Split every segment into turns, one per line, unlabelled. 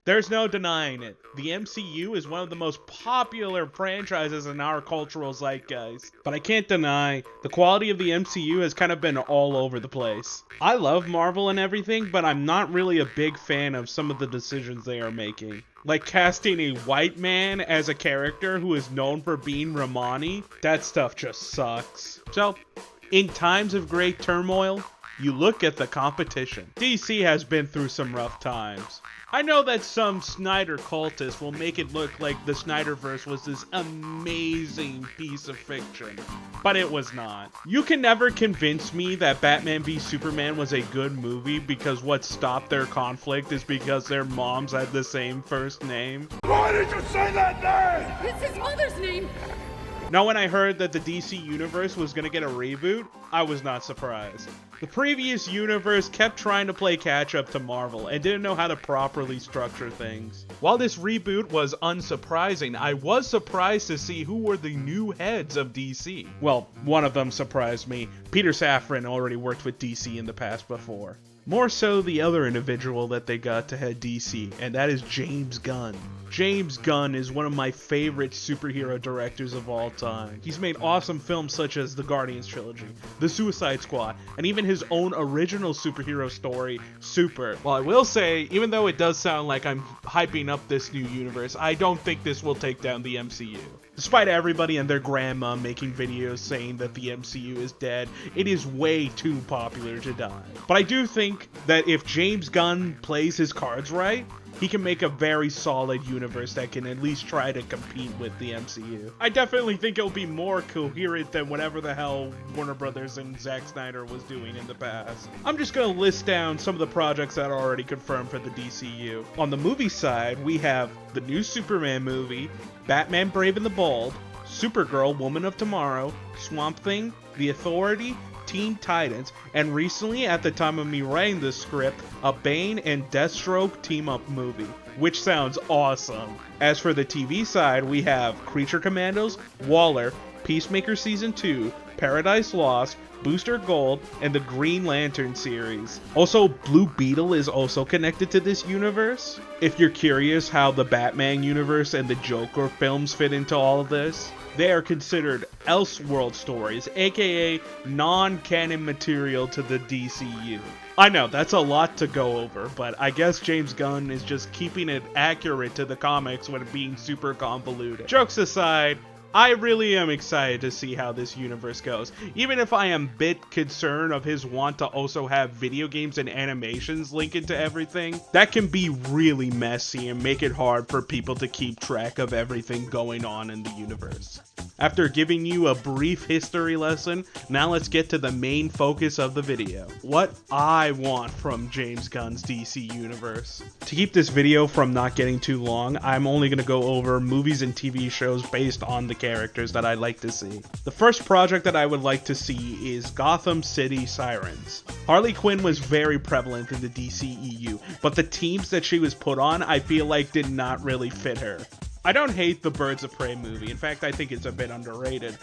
There's no denying it. The MCU is one of the most popular franchises in our cultural zeitgeist. But I can't deny, the quality of the MCU has kind of been all over the place. I love Marvel and everything, but I'm not really a big fan of some of the decisions they are making. Like casting a white man as a character who is known for being Romani, that stuff just sucks. So, in times of great turmoil, you look at the competition. DC has been through some rough times. I know that some Snyder cultists will make it look like the Snyderverse was this amazing piece of fiction, but it was not. You can never convince me that Batman v Superman was a good movie because what stopped their conflict is because their moms had the same first name.
Why did you say that name?
It's his mother's name.
Now, when I heard that the DC Universe was gonna get a reboot, I was not surprised. The previous universe kept trying to play catch up to Marvel and didn't know how to properly structure things. While this reboot was unsurprising, I was surprised to see who were the new heads of DC. Well, one of them surprised me. Peter Safran already worked with DC in the past before. More so the other individual that they got to head DC, and that is James Gunn. James Gunn is one of my favorite superhero directors of all time. He's made awesome films such as the Guardians trilogy, the Suicide Squad, and even his own original superhero story, Super. Well, I will say, even though it does sound like I'm hyping up this new universe, I don't think this will take down the MCU. Despite everybody and their grandma making videos saying that the MCU is dead, it is way too popular to die. But I do think that if James Gunn plays his cards right, he can make a very solid universe that can at least try to compete with the MCU. I definitely think it'll be more coherent than whatever the hell Warner Brothers and Zack Snyder was doing in the past. I'm just gonna list down some of the projects that are already confirmed for the DCU. On the movie side, we have the new Superman movie, Batman Brave and the Bold, Supergirl Woman of Tomorrow, Swamp Thing, The Authority, Teen Titans, and recently, at the time of me writing this script, a Bane and Deathstroke team-up movie, which sounds awesome. As for the TV side, we have Creature Commandos, Waller, Peacemaker Season 2, Paradise Lost, Booster Gold, and the Green Lantern series. Also, Blue Beetle is also connected to this universe. If you're curious how the Batman universe and the Joker films fit into all of this, they are considered Elseworld stories, aka non-canon material to the DCU. I know, that's a lot to go over, but I guess James Gunn is just keeping it accurate to the comics when being super convoluted. Jokes aside, I really am excited to see how this universe goes, even if I am a bit concerned of his want to also have video games and animations link into everything. That can be really messy and make it hard for people to keep track of everything going on in the universe. After giving you a brief history lesson, now let's get to the main focus of the video. What I want from James Gunn's DC universe. To keep this video from not getting too long, I'm only going to go over movies and TV shows based on the characters that I'd like to see. The first project that I would like to see is Gotham City Sirens. Harley Quinn was very prevalent in the DCEU, but the teams that she was put on I feel like did not really fit her. I don't hate the Birds of Prey movie, in fact I think it's a bit underrated,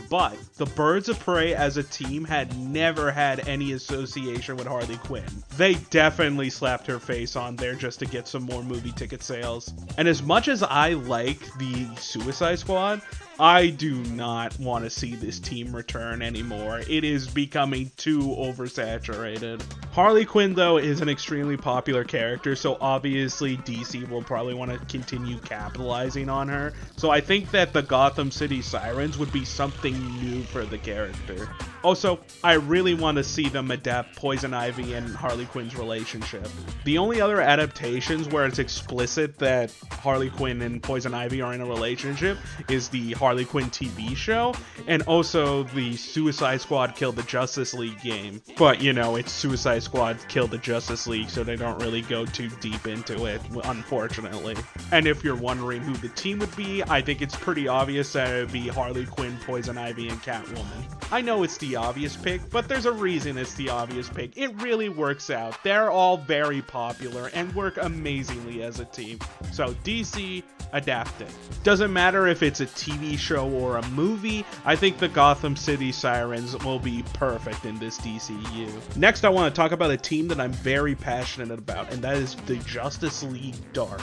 but the Birds of Prey as a team had never had any association with Harley Quinn. They definitely slapped her face on there just to get some more movie ticket sales. And as much as I like the Suicide Squad, I do not want to see this team return anymore. It is becoming too oversaturated. Harley Quinn, though, is an extremely popular character, so obviously DC will probably want to continue capitalizing on her. So I think that the Gotham City Sirens would be something new for the character. Also, I really want to see them adapt Poison Ivy and Harley Quinn's relationship. The only other adaptations where it's explicit that Harley Quinn and Poison Ivy are in a relationship is the Harley Quinn TV show, and also the Suicide Squad Kill the Justice League game. But, you know, it's Suicide Squad Kill the Justice League, so they don't really go too deep into it, unfortunately. And if you're wondering who the team would be, I think it's pretty obvious that it would be Harley Quinn, Poison Ivy, and Catwoman. I know it's the obvious pick, but there's a reason it's the obvious pick. It really works out. They're all very popular and work amazingly as a team. So DC, adapt it. Doesn't matter if it's a TV show or a movie, I think the Gotham City Sirens will be perfect in this DCU. Next, I want to talk about a team that I'm very passionate about, and that is the Justice League Dark.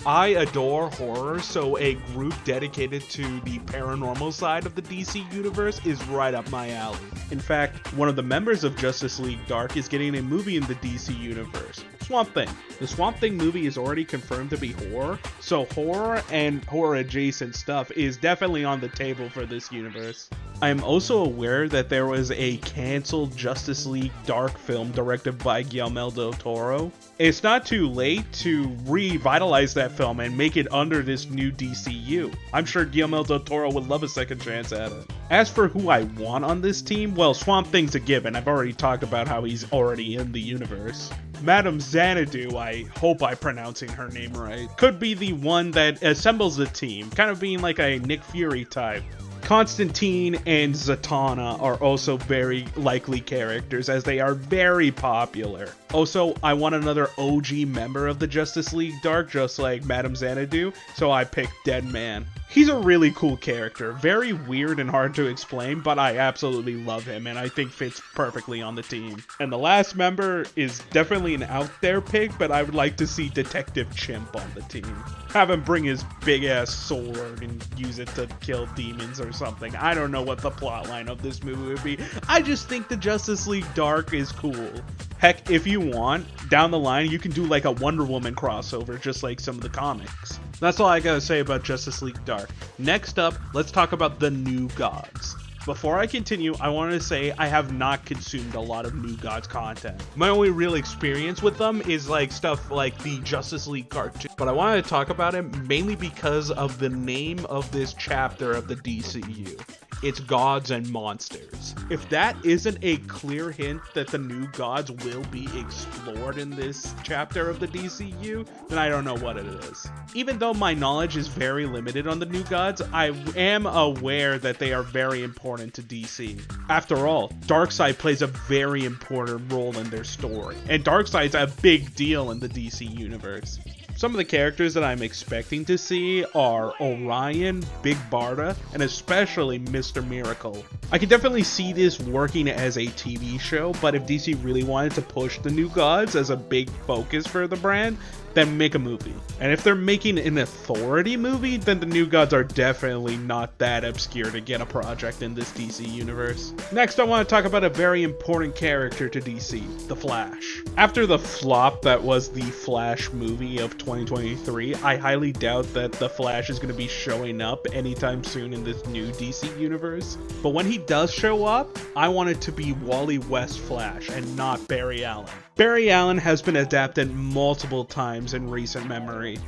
I adore horror, so a group dedicated to the paranormal side of the DC universe is right up my alley. In fact, one of the members of Justice League Dark is getting a movie in the DC universe, Swamp Thing. The Swamp Thing movie is already confirmed to be horror, so horror and horror adjacent stuff is definitely on the table for this universe. I am also aware that there was a canceled Justice League Dark film directed by Guillermo del Toro. It's not too late to revitalize that film and make it under this new DCU. I'm sure Guillermo del Toro would love a second chance at it. As for who I want on this team, well, Swamp Thing's a given. I've already talked about how he's already in the universe. Madame Xanadu, I hope I'm pronouncing her name right, could be the one that assembles the team, kind of being like a Nick Fury type. Constantine and Zatanna are also very likely characters, as they are very popular. Also, I want another OG member of the Justice League Dark, just like Madame Xanadu, so I picked Deadman. He's a really cool character, very weird and hard to explain, but I absolutely love him and I think fits perfectly on the team. And the last member is definitely an out there pick, but I would like to see Detective Chimp on the team. Have him bring his big ass sword and use it to kill demons or something. I don't know what the plotline of this movie would be. I just think the Justice League Dark is cool. Heck, if you want, down the line you can do like a Wonder Woman crossover, just like some of the comics. That's all I gotta say about Justice League Dark. Next up, let's talk about the New Gods. Before I continue, I want to say I have not consumed a lot of New Gods content. My only real experience with them is like stuff like the Justice League cartoon. But I wanted to talk about it mainly because of the name of this chapter of the DCU. It's Gods and Monsters. If that isn't a clear hint that the New Gods will be explored in this chapter of the DCU, then I don't know what it is. Even though my knowledge is very limited on the New Gods, I am aware that they are very important to DC. After all, Darkseid plays a very important role in their story, and Darkseid's a big deal in the DC universe. Some of the characters that I'm expecting to see are Orion, Big Barda, and especially Mr. Miracle. I can definitely see this working as a TV show, but if DC really wanted to push the New Gods as a big focus for the brand, then make a movie. And if they're making an Authority movie, then the New Gods are definitely not that obscure to get a project in this DC universe. Next, I want to talk about a very important character to DC, The Flash. After the flop that was the Flash movie of 2023, I highly doubt that The Flash is going to be showing up anytime soon in this new DC universe. But when he does show up, I want it to be Wally West Flash and not Barry Allen. Barry Allen has been adapted multiple times in recent memory,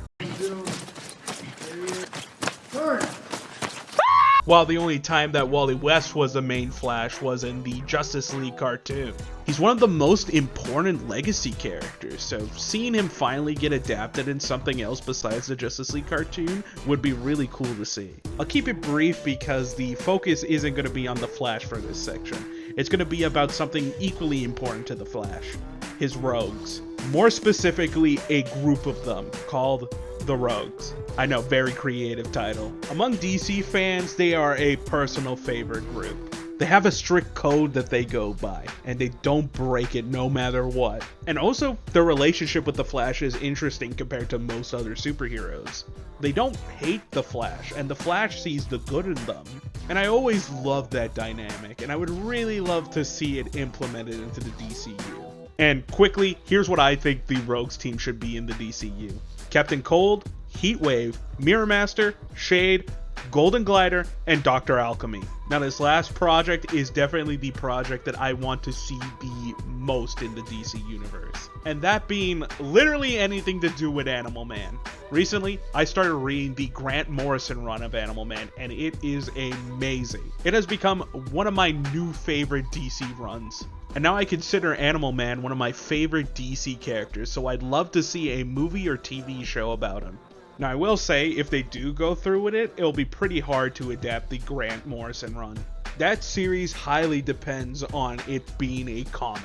while the only time that Wally West was the main Flash was in the Justice League cartoon. He's one of the most important legacy characters, so seeing him finally get adapted in something else besides the Justice League cartoon would be really cool to see. I'll keep it brief because the focus isn't going to be on the Flash for this section. It's going to be about something equally important to the Flash, his rogues. More specifically, a group of them called the Rogues. I know, very creative title. Among DC fans, they are a personal favorite group. They have a strict code that they go by, and they don't break it no matter what. And also, their relationship with the Flash is interesting compared to most other superheroes. They don't hate the Flash, and the Flash sees the good in them. And I always loved that dynamic, and I would really love to see it implemented into the DCU. And quickly, here's what I think the Rogues team should be in the DCU. Captain Cold, Heatwave, Mirror Master, Shade, Golden Glider, and Dr. Alchemy. Now this last project is definitely the project that I want to see the most in the DC universe. And that being literally anything to do with Animal Man. Recently, I started reading the Grant Morrison run of Animal Man, and it is amazing. It has become one of my new favorite DC runs. And now I consider Animal Man one of my favorite DC characters, so I'd love to see a movie or TV show about him. Now I will say, if they do go through with it, it'll be pretty hard to adapt the Grant Morrison run. that series highly depends on it being a comic.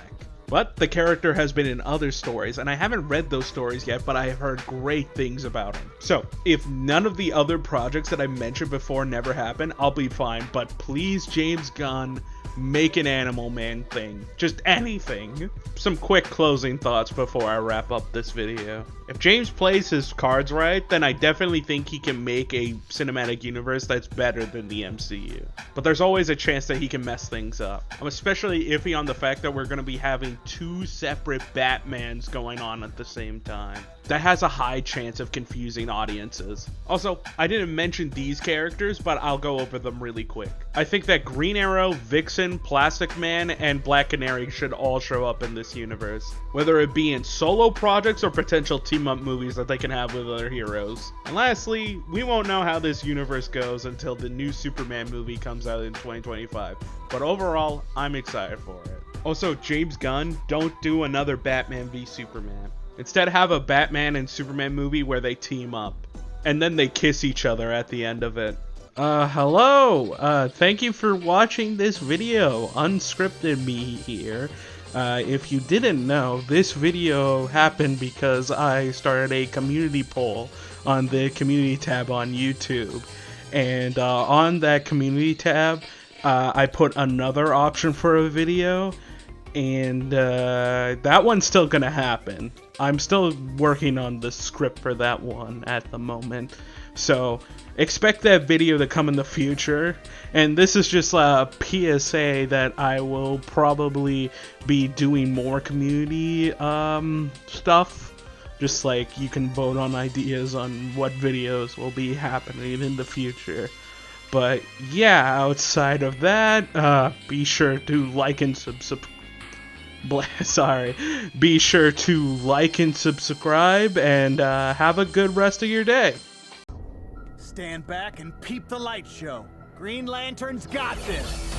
But the character has been in other stories, and I haven't read those stories yet, but I have heard great things about him. So, if none of the other projects that I mentioned before never happen, I'll be fine. But please, James Gunn, make an Animal Man thing. Just anything. Some quick closing thoughts before I wrap up this video. If James plays his cards right, then I definitely think he can make a cinematic universe that's better than the MCU. But there's always a chance that he can mess things up. I'm especially iffy on the fact that we're going to be having two separate Batmans going on at the same time. That has a high chance of confusing audiences. Also, I didn't mention these characters, but I'll go over them really quick. I think that Green Arrow, Vixen, Plastic Man, and Black Canary should all show up in this universe, whether it be in solo projects or potential team-up movies that they can have with other heroes. And lastly, we won't know how this universe goes until the new Superman movie comes out in 2025, but overall, I'm excited for it. Also, James Gunn, don't do another Batman v Superman. Instead, have a Batman and Superman movie where they team up, and then they kiss each other at the end of it. Hello! Thank you for watching this video. Unscripted me here. If you didn't know, this video happened because I started a community poll on the community tab on YouTube. And on that community tab, I put another option for a video, and that one's still gonna happen. I'm still working on the script for that one at the moment, so expect that video to come in the future. And this is just a PSA that I will probably be doing more community stuff. Just like you can vote on ideas on what videos will be happening in the future. But yeah, outside of that, be sure to like and be sure to like and subscribe, and have a good rest of your day.
Stand back and peep the light show. Green Lantern's got this.